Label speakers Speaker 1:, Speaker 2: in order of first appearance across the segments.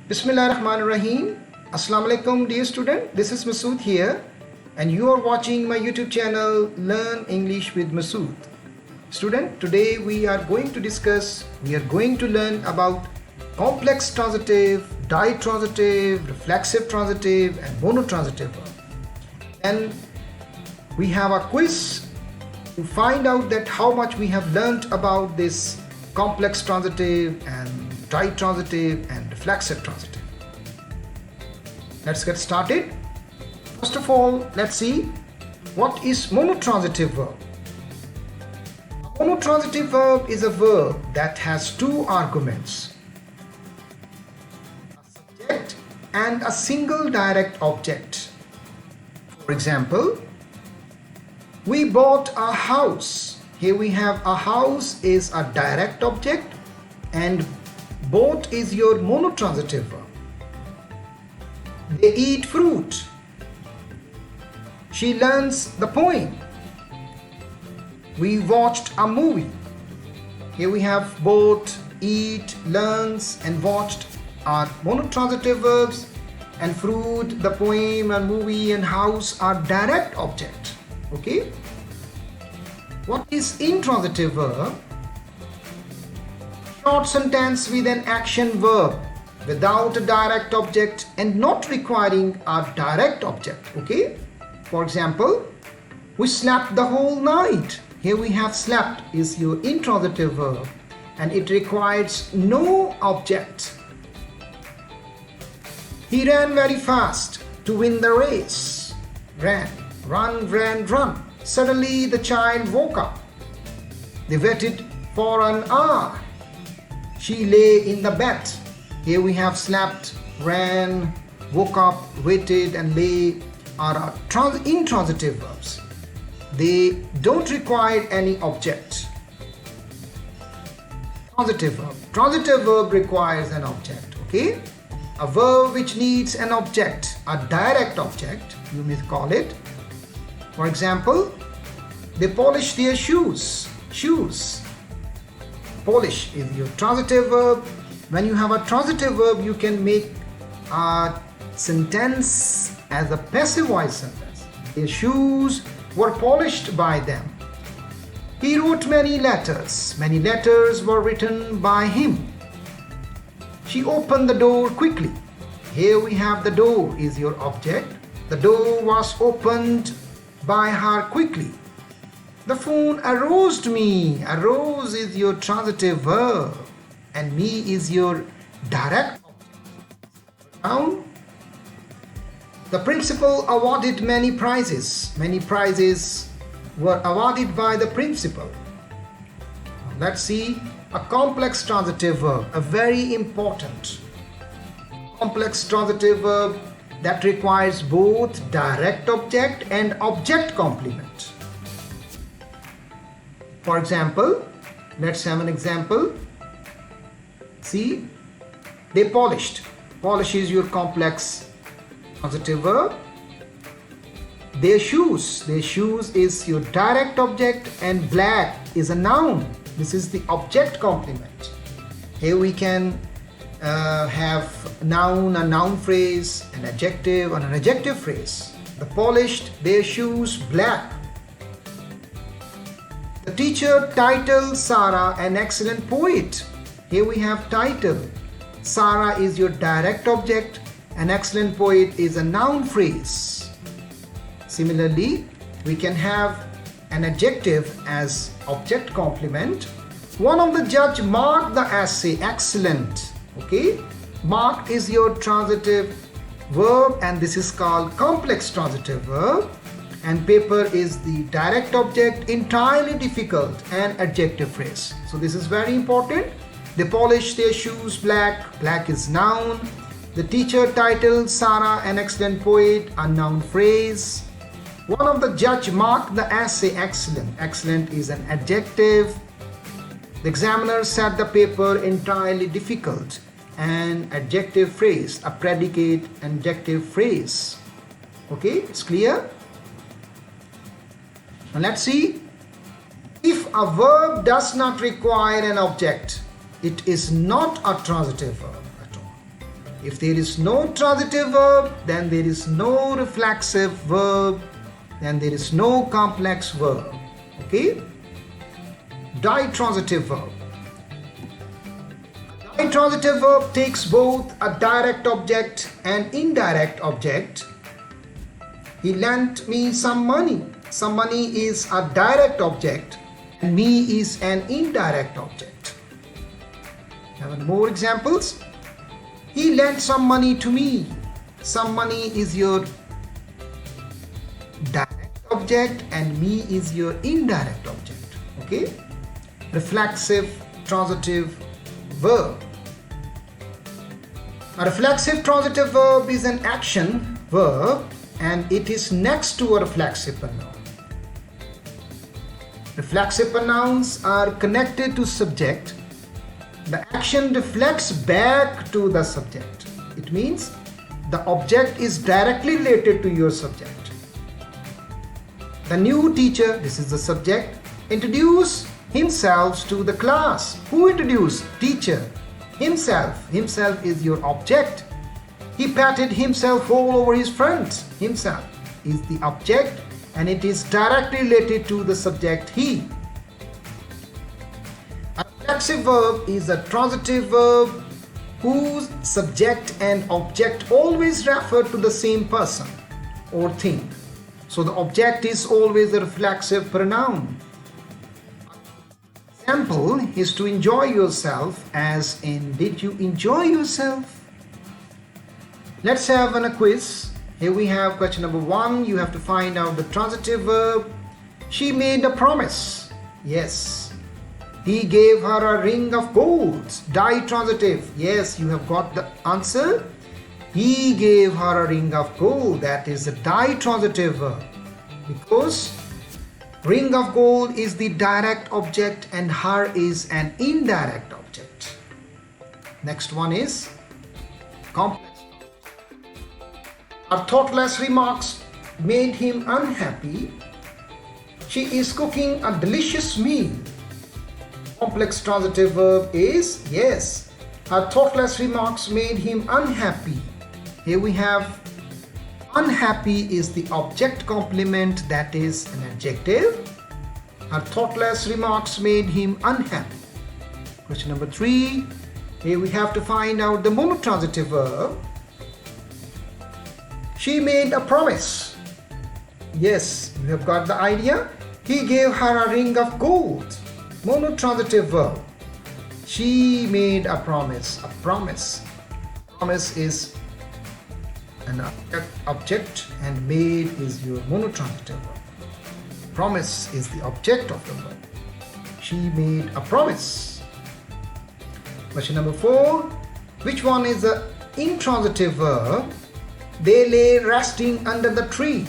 Speaker 1: Bismillahirrahmanirrahim. Assalamu alaikum dear student. This is Masood here and you are watching my YouTube channel Learn English with Masood. Student, today we are going to learn about complex transitive, ditransitive, reflexive transitive and monotransitive verb. And we have a quiz to find out that how much we have learnt about this complex transitive and ditransitive and reflexive transitive. Let's get started. First of all, let's see what is monotransitive verb. A monotransitive verb is a verb that has two arguments, a subject and a single direct object. For example, we bought a house. Here we have a house is a direct object and bought is your monotransitive verb. They eat fruit. She learns the poem. We watched a movie. Here we have both eat, learns and watched are monotransitive verbs, and fruit, the poem and movie and house are direct object. Okay? What is intransitive verb? Short sentence with an action verb without a direct object and not requiring a direct object. Okay? For example, we slept the whole night. Here we have slept is your intransitive verb and it requires no object. He ran very fast to win the race. Ran, run. Suddenly the child woke up. They waited for an hour. She lay in the bed. Here we have slept, ran, woke up, waited and lay are intransitive verbs. They don't require any object. Transitive verb. Transitive verb requires an object. Okay? A verb which needs an object, a direct object, you may call it. For example, they polish their shoes. Shoes. Polish is your transitive verb. When you have a transitive verb, you can make a sentence as a passive voice sentence. Their shoes were polished by them. He wrote many letters. Many letters were written by him. She opened the door quickly. Here we have the door is your object. The door was opened by her quickly. The phone aroused me. Arouse is your transitive verb and me is your direct object. Noun. The principal awarded many prizes. Many prizes were awarded by the principal. Let's see a complex transitive verb, a very important complex transitive verb that requires both direct object and object complement. For example, let's have an example. See, they polished. Polish is your complex transitive verb. Their shoes is your direct object and black is a noun. This is the object complement. Here we can have noun, a noun phrase, an adjective, and an adjective phrase. The polished, their shoes, black. The teacher titled Sarah an excellent poet. Here we have title. Sarah is your direct object. An excellent poet is a noun phrase. Similarly, we can have an adjective as object complement. One of the judge marked the essay excellent. Okay, marked is your transitive verb and this is called complex transitive verb. And paper is the direct object, entirely difficult, and adjective phrase. So this is very important. They polish their shoes black. Black is noun. The teacher titled Sarah an excellent poet, a noun phrase. One of the judge marked the essay excellent. Excellent is an adjective. The examiner said the paper entirely difficult, an adjective phrase, a predicate adjective phrase. Okay, it's clear? Now let's see. If a verb does not require an object, it is not a transitive verb at all. If there is no transitive verb, then there is no reflexive verb, then there is no complex verb. Okay? Ditransitive verb. Intransitive verb takes both a direct object and indirect object. He lent me some money. Some money is a direct object and me is an indirect object. Have more examples. He lent some money to me. Some money is your direct object and me is your indirect object. Okay? Reflexive transitive verb. A reflexive transitive verb is an action verb and it is next to a reflexive pronoun. Reflexive pronouns are connected to subject. The action reflects back to the subject. It means the object is directly related to your subject. The new teacher, this is the subject, introduced himself to the class. Who introduced? Teacher. Himself. Himself is your object. He patted himself all over his friends. Himself is the object and it is directly related to the subject he. A reflexive verb is a transitive verb whose subject and object always refer to the same person or thing. So the object is always a reflexive pronoun. Example is to enjoy yourself, as in did you enjoy yourself? Let's have a quiz. Here we have question number 1. You have to find out the transitive verb. She made a promise. Yes. He gave her a ring of gold. Ditransitive. Yes, you have got the answer. He gave her a ring of gold. That is a ditransitive verb. Because ring of gold is the direct object and her is an indirect object. Next one is complex. Her thoughtless remarks made him unhappy. She is cooking a delicious meal. Complex transitive verb is yes. Her thoughtless remarks made him unhappy. Here we have unhappy is the object complement, that is an adjective. Her thoughtless remarks made him unhappy. Question number 3. Here we have to find out the monotransitive verb. She made a promise. Yes, you have got the idea. He gave her a ring of gold. Monotransitive verb. She made a promise. A promise. Promise is an object and made is your monotransitive verb. Promise is the object of the verb. She made a promise. Question number 4. Which one is the intransitive verb? They lay resting under the tree.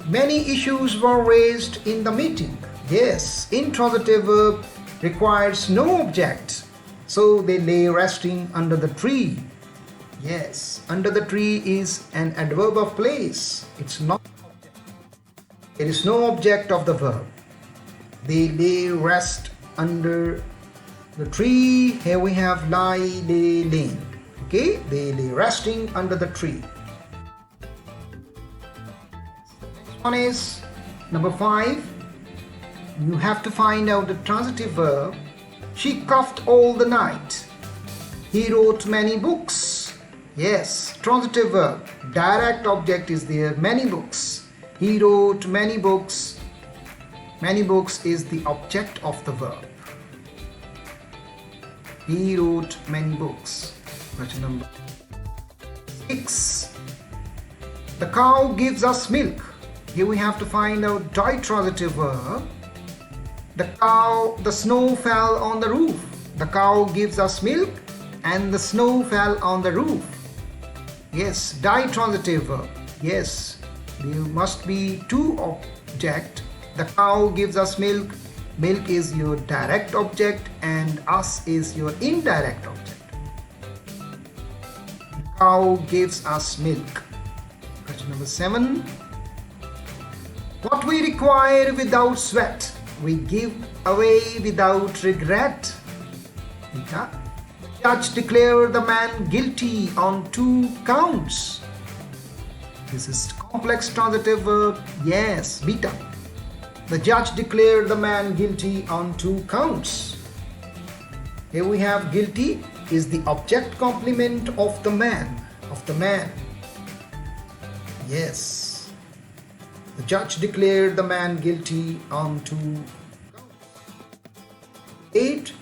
Speaker 1: Many issues were raised in the meeting. Yes, intransitive verb requires no object. So they lay resting under the tree. Yes, under the tree is an adverb of place. It's not object. There is no object of the verb. They lay rest under the tree. Here we have lie, lay, lain. Okay, they lay resting under the tree. Next one is number 5. You have to find out the transitive verb. She coughed all the night. He wrote many books. Yes, transitive verb. Direct object is there, many books. He wrote many books. Many books is the object of the verb. He wrote many books. Question number 6. The cow gives us milk. Here we have to find out ditransitive verb. The snow fell on the roof. The cow gives us milk and the snow fell on the roof. Yes, ditransitive verb. Yes, there must be two objects. The cow gives us milk. Milk is your direct object and us is your indirect object. The cow gives us milk. Question number 7. What we require without sweat, we give away without regret. Judge declared the man guilty on 2 counts. This is complex transitive verb. Yes, beta. The judge declared the man guilty on 2 counts. Here we have guilty is the object complement of the man. Yes. The judge declared the man guilty on 2 counts. 8.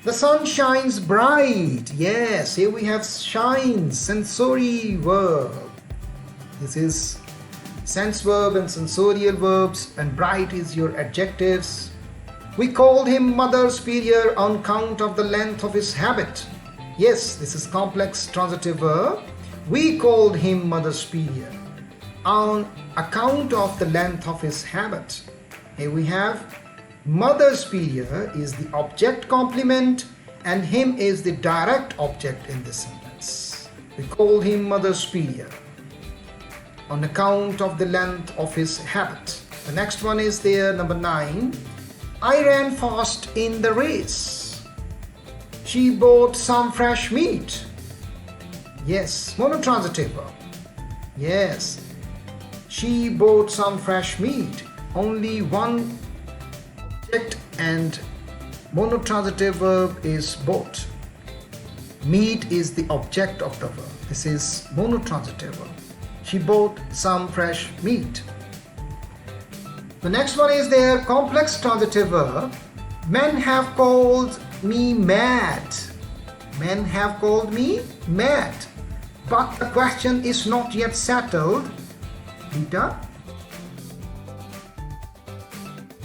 Speaker 1: The sun shines bright. Yes, here we have shine, sensory verb. This is sense verb and sensorial verbs, and bright is your adjectives. We called him Mother Superior on account of the length of his habit. Yes, this is complex transitive verb. We called him Mother Superior on account of the length of his habit. Here we have Mother Superior is the object complement and him is the direct object in this sentence. We called him Mother Superior on account of the length of his habit. The next one is there, number 9. I ran fast in the race. She bought some fresh meat. Yes, monotransitive verb. Yes, she bought some fresh meat. Only one object and monotransitive verb is bought. Meat is the object of the verb. This is monotransitive verb. She bought some fresh meat. The next one is there, complex transitive verb. Men have called me mad. Men have called me mad. But the question is not yet settled. Beta.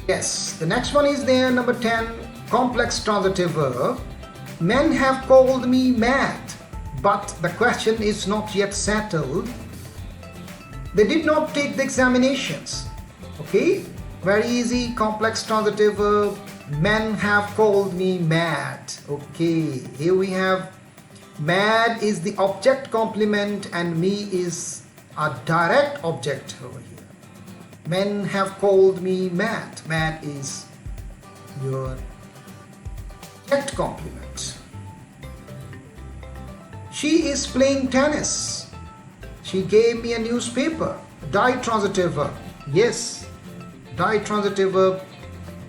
Speaker 1: Yes, the next one is there, number 10, complex transitive verb. Men have called me mad, but the question is not yet settled. They did not take the examinations. Okay, very easy, complex transitive verb. Men have called me mad. Okay, here we have mad is the object complement and me is a direct object over here. Men have called me mad. Mad is your object complement. She is playing tennis. She gave me a newspaper. Ditransitive verb. Yes, ditransitive verb.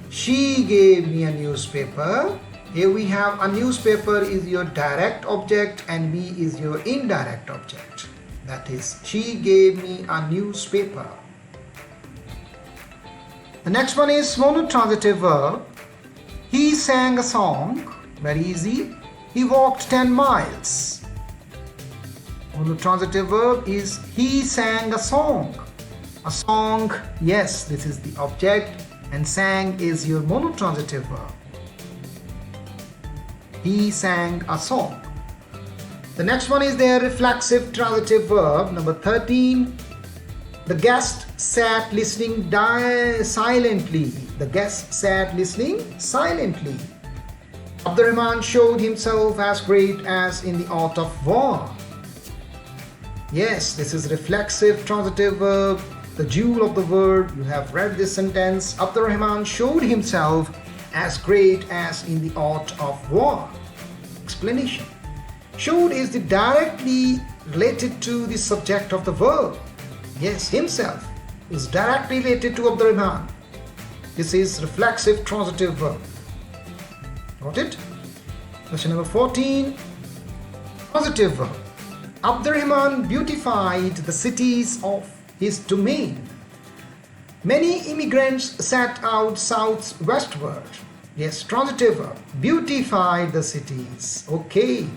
Speaker 1: She gave me a newspaper. Here we have a newspaper is your direct object and me is your indirect object. That is, she gave me a newspaper. The next one is monotransitive verb. He sang a song. Very easy. He walked 10 miles. Monotransitive verb is he sang a song. A song, yes, this is the object, and sang is your monotransitive verb. He sang a song. The next one is there, reflexive transitive verb, number 13. The guest sat listening silently. The guest sat listening silently. Abdurrahman showed himself as great as in the art of war. Yes, this is reflexive transitive verb, the jewel of the word. You have read this sentence. Abdurrahman showed himself as great as in the art of war. Explanation. Showed is the directly related to the subject of the verb. Yes, himself is directly related to Abdurrahman. This is reflexive transitive verb. Got it? Question number 14. Positive verb. Abdurrahman beautified the cities of his domain. Many immigrants set out southwestward. Yes, transitive verb. Beautified the cities. Okay.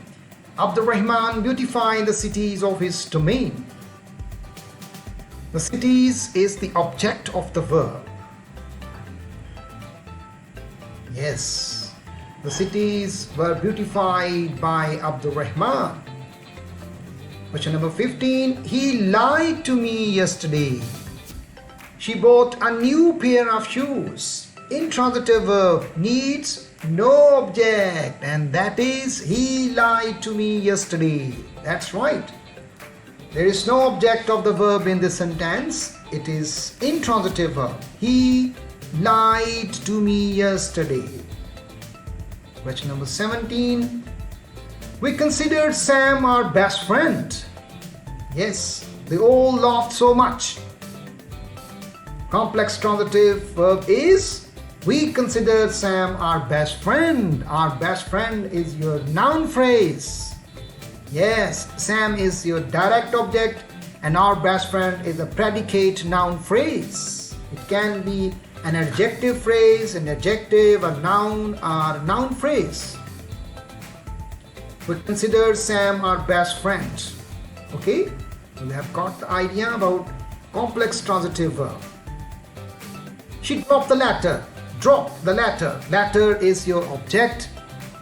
Speaker 1: Abdurrahman beautified the cities of his domain. The cities is the object of the verb. Yes, the cities were beautified by Abdurrahman. Question number 15. He lied to me yesterday. She bought a new pair of shoes. Intransitive verb needs no object, and that is he lied to me yesterday. That's right. There is no object of the verb in this sentence. It is intransitive verb. He lied to me yesterday. Question number 17. We considered Sam our best friend. Yes, they all laughed so much. Complex transitive verb is we considered Sam our best friend. Our best friend is your noun phrase. Yes, Sam is your direct object and our best friend is a predicate noun phrase. It can be an adjective phrase, an adjective, a noun, or a noun phrase. We consider Sam our best friend. Okay, we have got the idea about complex transitive verb. She dropped the letter. Drop the letter. Letter is your object.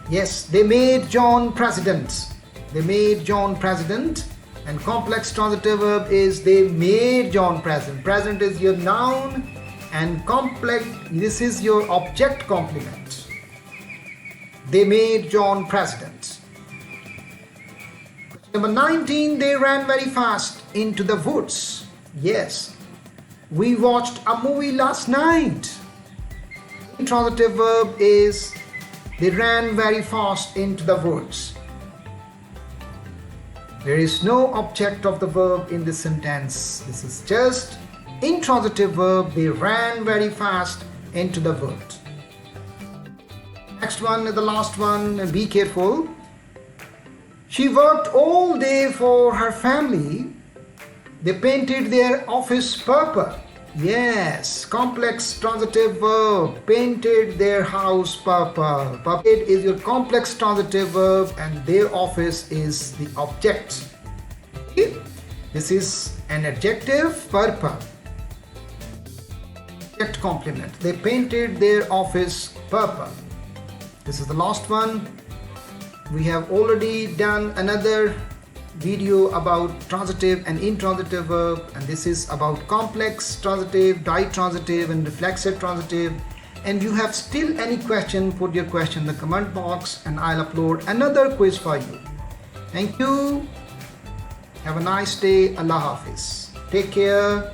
Speaker 1: Yes, they made John president. They made John president. And complex transitive verb is they made John president. Present is your noun and complex, this is your object complement. They made John president. Number 19, they ran very fast into the woods. Yes, we watched a movie last night. Intransitive verb is they ran very fast into the woods. There is no object of the verb in this sentence. This is just intransitive verb. They ran very fast into the woods. Next one is the last one, and be careful. She worked all day for her family. They painted their office purple. Yes, complex transitive verb, painted their house purple. Purple is your complex transitive verb and their office is the object. Okay? This is an adjective, purple. Object complement. They painted their office purple. This is the last one. We have already done another video about transitive and intransitive verb, and this is about complex transitive, ditransitive and reflexive transitive. And you have still any question, put your question in the comment box and I'll upload another quiz for you. Thank you. Have a nice day. Allah Hafiz. Take care.